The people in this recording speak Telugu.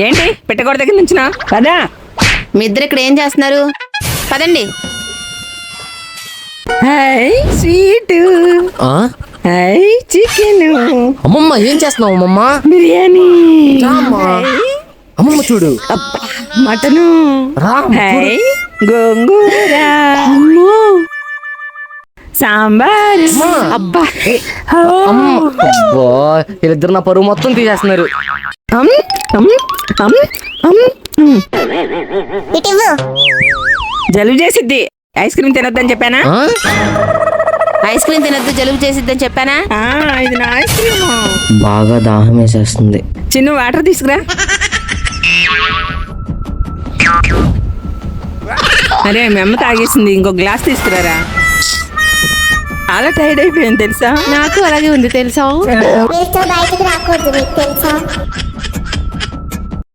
ఏంటి పెట్టకూడ దగ్గర నుంచినా పదా. మీ ఇద్దరు ఇక్కడ ఏం చేస్తున్నారు? పదండి. Hi sweet, hi chicken. అమ్మమ్మ ఏం చేస్తున్నావు అమ్మమ్మ? బిర్యానీ. అమ్మమ్మ చూడు. మటను. హాయ్ గోంగూర. సాంబార్. అబ్బా వీళ్ళిద్దరు నా పరువు మొత్తం తీసేస్తున్నారు. జలుబు చేసిద్ది, ఐస్ క్రీమ్ తినొద్దని చెప్పానా? ఐస్ క్రీమ్ తినద్దు, జలుబు చేసిద్దని చెప్పానా? ఇది నా ఐస్ క్రీమ్. బాగా దాహం వేసేస్తుంది. చిన్న వాటర్ తీసుకురా. అరే మీ అమ్మ తాగేసింది, ఇంకో గ్లాస్ తీసుకురారా. చాలా టైర్డ్ అయిపోయింది తెలుసా. నాకు అలాగే ఉంది తెలుసా. మీతో బయటకు రాకూడదు మీకు తెలుసా.